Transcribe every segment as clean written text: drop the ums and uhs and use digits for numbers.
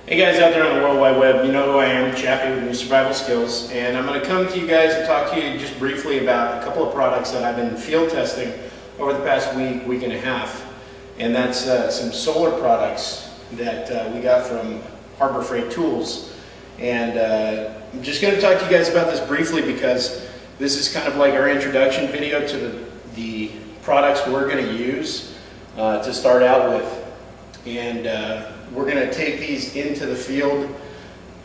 Hey guys out there on the World Wide Web, you know who I am, Chappie with New Survival Skills, and I'm going to come to you guys and talk to you just briefly about a couple of products that I've been field testing over the past week and a half, and that's some solar products that we got from Harbor Freight Tools. And I'm just going to talk to you guys about this briefly because this is kind of like our introduction video to the products we're going to use to start out with. And we're going to take these into the field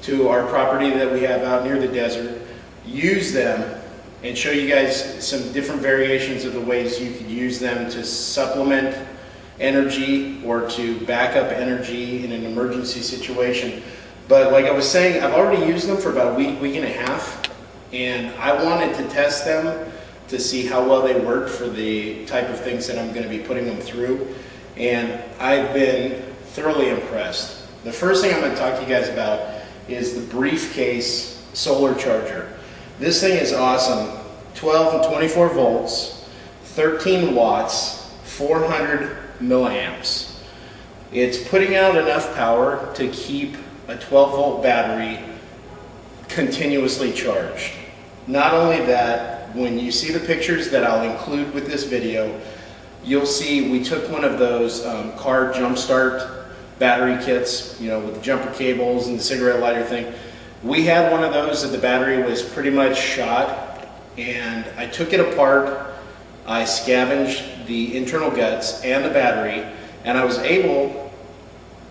to our property that we have out near the desert, use them, and show you guys some different variations of the ways you could use them to supplement energy or to back up energy in an emergency situation. But like I was saying, I've already used them for about a week and a half, and I wanted to test them to see how well they work for the type of things that I'm going to be putting them through. And I've been thoroughly impressed. The first thing I'm going to talk to you guys about is the Briefcase solar charger. This thing is awesome. 12 and 24 volts, 13 watts, 400 milliamps. It's putting out enough power to keep a 12 volt battery continuously charged. Not only that, when you see the pictures that I'll include with this video, you'll see we took one of those car jump start battery kits, you know, with the jumper cables and the cigarette lighter thing. We had one of those that the battery was pretty much shot, and I took it apart. I scavenged the internal guts and the battery, and I was able,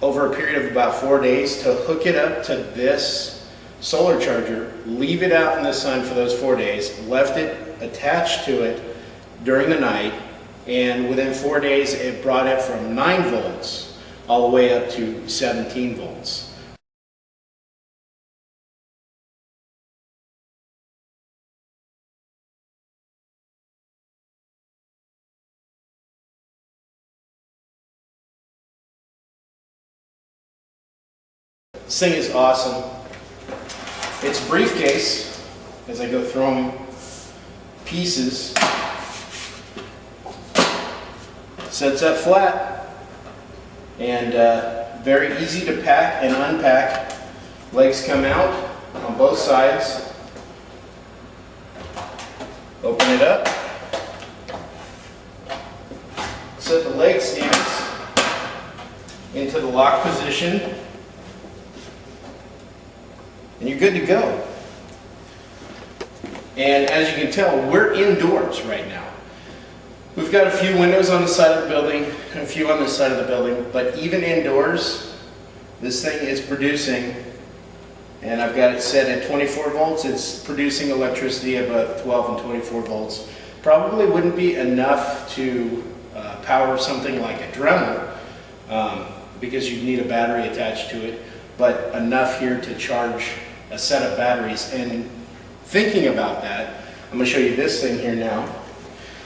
over a period of about 4 days, to hook it up to this solar charger, leave it out in the sun for those 4 days, left it attached to it during the night, and within 4 days it brought it from 9 volts all the way up to 17 volts. This thing is awesome. It's a Briefcase. As I go through them pieces, sets up flat. And very easy to pack and unpack. Legs come out on both sides. Open it up. Set the leg stands into the lock position. And you're good to go. And as you can tell, we're indoors right now. We've got a few windows on the side of the building and a few on this side of the building, but even indoors, this thing is producing, and I've got it set at 24 volts, it's producing electricity above 12 and 24 volts. Probably wouldn't be enough to power something like a Dremel, because you'd need a battery attached to it, but enough here to charge a set of batteries. And thinking about that, I'm going to show you this thing here now.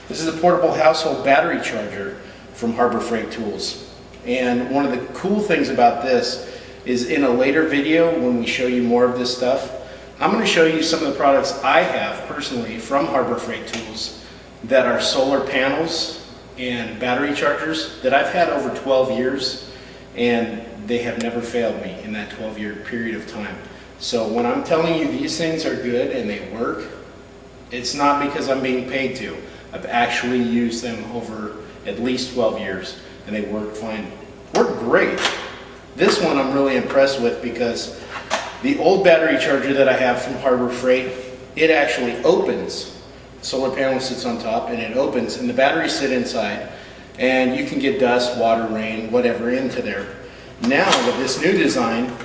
This is a portable household battery charger from Harbor Freight Tools. And one of the cool things about this is in a later video when we show you more of this stuff, I'm going to show you some of the products I have personally from Harbor Freight Tools that are solar panels and battery chargers that I've had over 12 years, and they have never failed me in that 12-year period of time. So when I'm telling you these things are good and they work, it's not because I'm being paid to. I've actually used them over at least 12 years, and they work fine. Work great. This one I'm really impressed with because the old battery charger that I have from Harbor Freight, it actually opens. The solar panel sits on top and it opens, and the batteries sit inside, and you can get dust, water, rain, whatever into there. Now with this new design,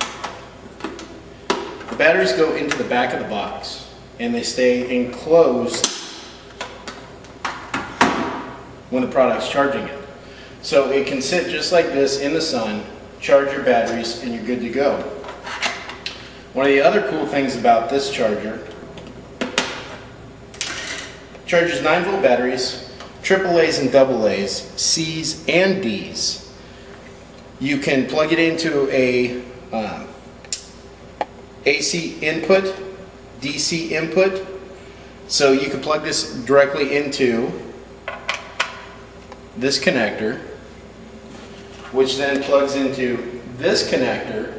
the batteries go into the back of the box and they stay enclosed when the product's charging it. So it can sit just like this in the sun, charge your batteries, and you're good to go. One of the other cool things about this charger, charges 9 volt batteries, AAAs and AA's, C's and D's. You can plug it into a AC input, DC input, so you can plug this directly into this connector, which then plugs into this connector,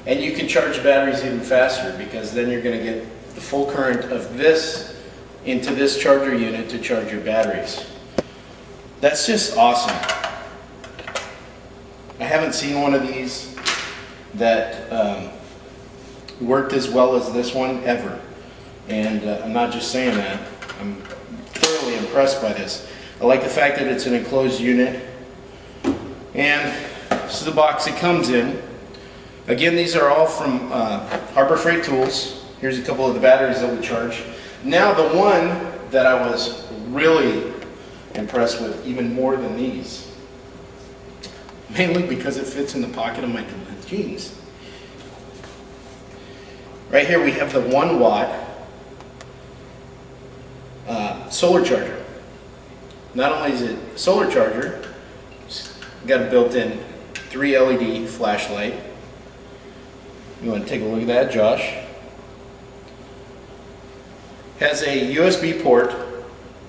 And you can charge batteries even faster, because then you're going to get the full current of this into this charger unit to charge your batteries. That's just awesome. I haven't seen one of these that worked as well as this one ever. And I'm not just saying that. I'm thoroughly impressed by this. I like the fact that it's an enclosed unit. And this is the box it comes in. Again, these are all from Harbor Freight Tools. Here's a couple of the batteries that we charge. Now the one that I was really impressed with, even more than these, mainly because it fits in the pocket of my jeans. Right here we have the 1 watt solar charger. Not only is it a solar charger, it's got a built-in 3 LED flashlight. You want to take a look at that, Josh? Has a USB port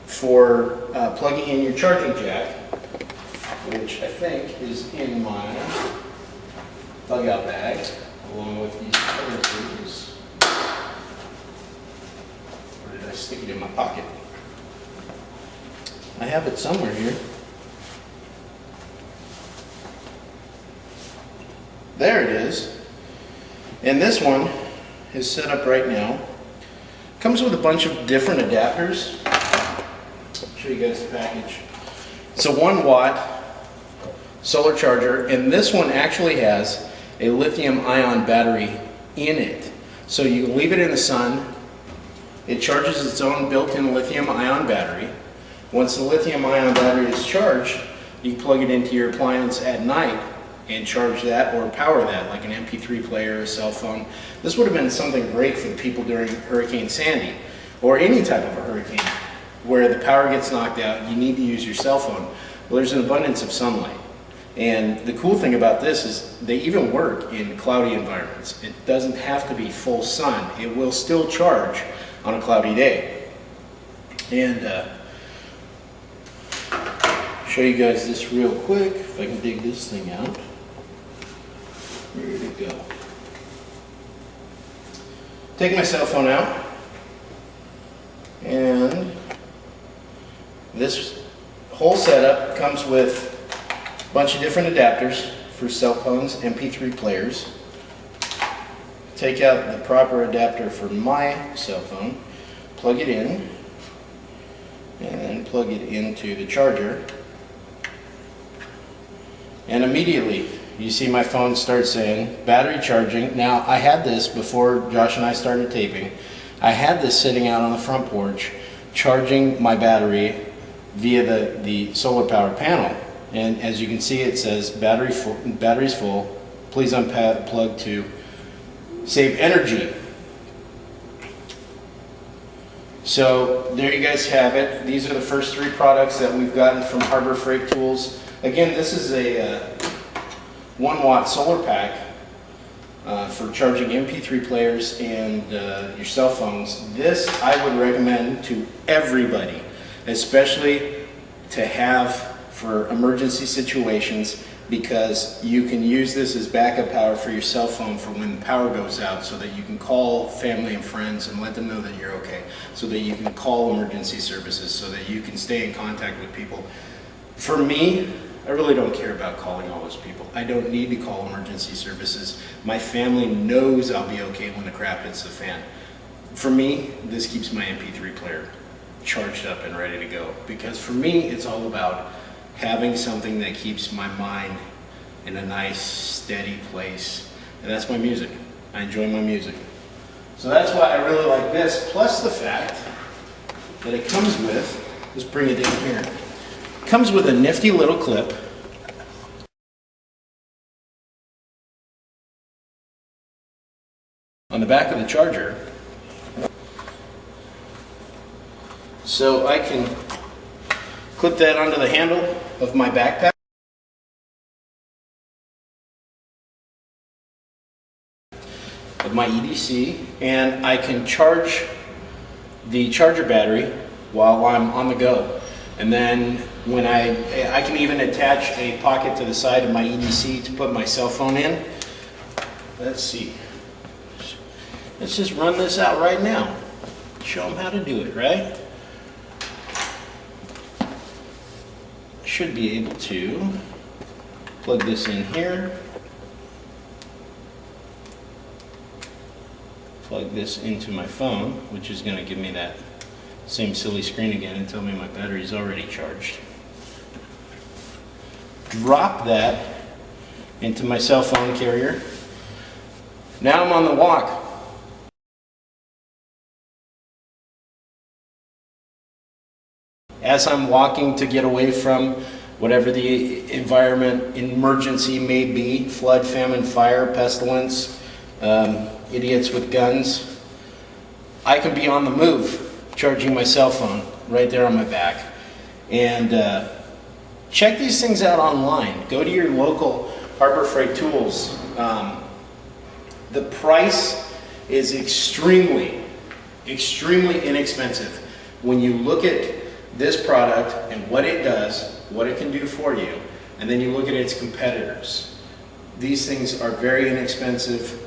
for plugging in your charging jack, which I think is in my bug out bag, along with these other tools. Or did I stick it in my pocket? I have it somewhere here. There it is. And this one is set up right now. Comes with a bunch of different adapters. I'll show you guys the package. It's a 1 watt solar charger, and this one actually has a lithium ion battery in it. So you leave it in the sun, it charges its own built-in lithium ion battery. Once the lithium ion battery is charged, you can plug it into your appliance at night and charge that or power that, like an MP3 player, a cell phone. This would have been something great for the people during Hurricane Sandy, or any type of a hurricane where the power gets knocked out, you need to use your cell phone. Well, there's an abundance of sunlight. And the cool thing about this is they even work in cloudy environments. It doesn't have to be full sun. It will still charge on a cloudy day. And show you guys this real quick, if I can dig this thing out. Where did it go? Take my cell phone out, and this whole setup comes with a bunch of different adapters for cell phones, MP3 players. Take out the proper adapter for my cell phone, plug it in, and then plug it into the charger. And immediately you see my phone start saying battery charging. Now, I had this before Josh and I started taping. I had this sitting out on the front porch charging my battery via the solar power panel. And as you can see, it says battery's full. Please unplug to save energy. So there you guys have it. These are the first 3 products that we've gotten from Harbor Freight Tools. Again, this is a 1 watt solar pack for charging MP3 players and your cell phones. This I would recommend to everybody, especially to have for emergency situations, because you can use this as backup power for your cell phone for when the power goes out, so that you can call family and friends and let them know that you're okay, so that you can call emergency services, so that you can stay in contact with people. For me, I really don't care about calling all those people. I don't need to call emergency services. My family knows I'll be okay when the crap hits the fan. For me, this keeps my MP3 player charged up and ready to go, because for me, it's all about having something that keeps my mind in a nice, steady place. And that's my music. I enjoy my music. So that's why I really like this, plus the fact that it comes with, let's bring it in here, it comes with a nifty little clip. On the back of the charger, so I can clip that onto the handle of my backpack. Of my EDC, and I can charge the charger battery while I'm on the go. And then when I can even attach a pocket to the side of my EDC to put my cell phone in. let's see. Let's just run this out right now. Show them how to do it, right? Should be able to plug this in here. Plug this into my phone, which is going to give me that same silly screen again and tell me my battery is already charged. Drop that into my cell phone carrier. Now I'm on the walk. As I'm walking to get away from whatever the environment emergency may be, flood, famine, fire, pestilence, idiots with guns, I can be on the move charging my cell phone right there on my back. And check these things out online. Go to your local Harbor Freight Tools. The price is extremely inexpensive. When you look at this product and what it does, what it can do for you, and then you look at its competitors. These things are very inexpensive,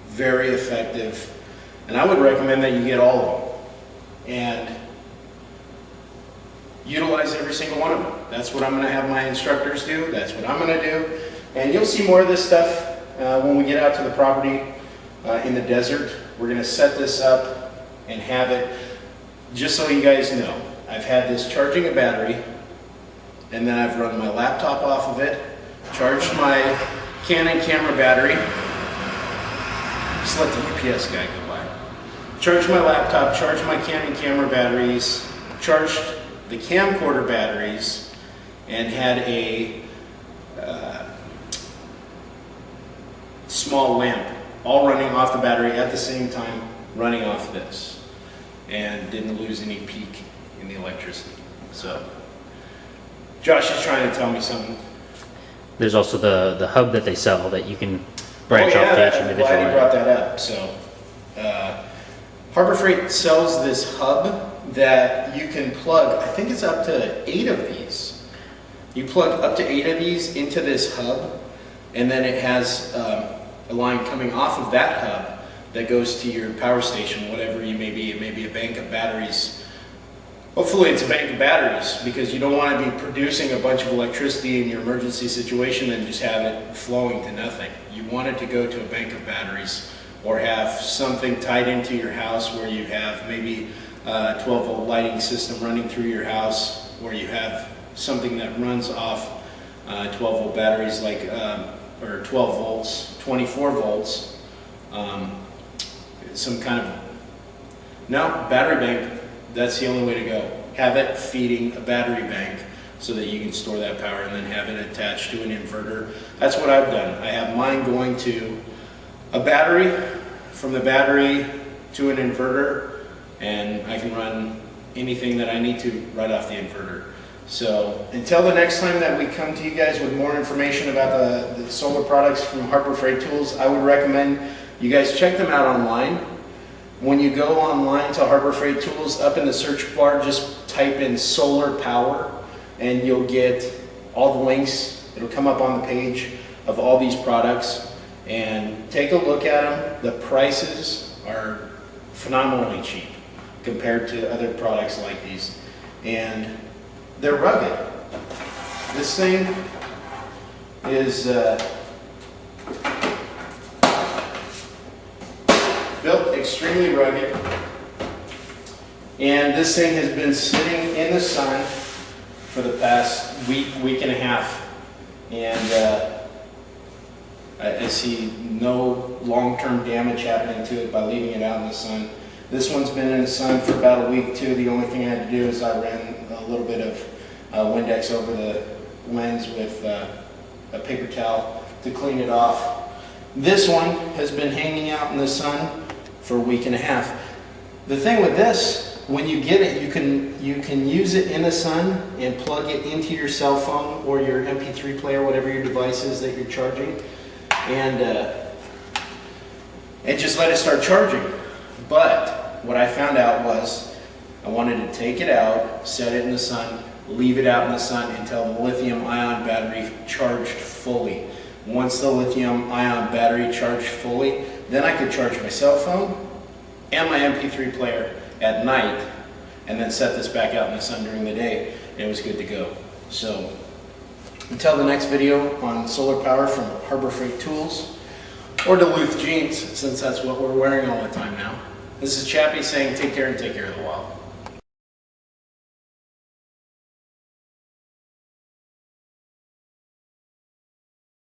very effective, and I would recommend that you get all of them and utilize every single one of them. That's what I'm going to have my instructors do. That's what I'm going to do. And you'll see more of this stuff when we get out to the property in the desert. We're going to set this up and have it, just so you guys know, I've had this charging a battery, and then I've run my laptop off of it, charged my Canon camera battery, just let the UPS guy go by, charged my laptop, charged my Canon camera batteries, charged the camcorder batteries, and had a small lamp all running off the battery at the same time, running off this, and didn't lose any peak in the electricity. So Josh is trying to tell me something. There's also the hub that they sell that you can branch off to each individual. Glad you brought that up. So Harbor Freight sells this hub that you can plug, I think it's up to 8 of these. You plug up to 8 of these into this hub, and then it has a line coming off of that hub that goes to your power station, whatever you may be. It may be a bank of batteries. Hopefully it's a bank of batteries, because you don't want to be producing a bunch of electricity in your emergency situation and just have it flowing to nothing. You want it to go to a bank of batteries, or have something tied into your house where you have maybe a 12-volt lighting system running through your house, or you have something that runs off 12-volt batteries, like or 12 volts, 24 volts, some kind of, no, battery bank. That's the only way to go. Have it feeding a battery bank so that you can store that power, and then have it attached to an inverter. That's what I've done. I have mine going to a battery, from the battery to an inverter, and I can run anything that I need to right off the inverter. So until the next time that we come to you guys with more information about the solar products from Harbor Freight Tools, I would recommend you guys check them out online. When you go online to Harbor Freight Tools, up in the search bar, just type in solar power, and you'll get all the links. It'll come up on the page of all these products, and take a look at them. The prices are phenomenally cheap compared to other products like these, and they're rugged. This thing is built extremely rugged, and this thing has been sitting in the sun for the past week and a half, and I see no long-term damage happening to it by leaving it out in the sun. This one's been in the sun for about a week too. The only thing I had to do is I ran a little bit of Windex over the lens with a paper towel to clean it off. This one has been hanging out in the sun for a week and a half. The thing with this, when you get it, you can use it in the sun and plug it into your cell phone or your MP3 player, whatever your device is that you're charging, and just let it start charging. But what I found out was I wanted to take it out, set it in the sun, leave it out in the sun until the lithium-ion battery charged fully. once the lithium ion battery charged fully, then I could charge my cell phone and my MP3 player at night, and then set this back out in the sun during the day, and it was good to go. So until the next video on solar power from Harbor Freight Tools or Duluth Jeans, since that's what we're wearing all the time now, this is Chappie saying take care and take care of the wild.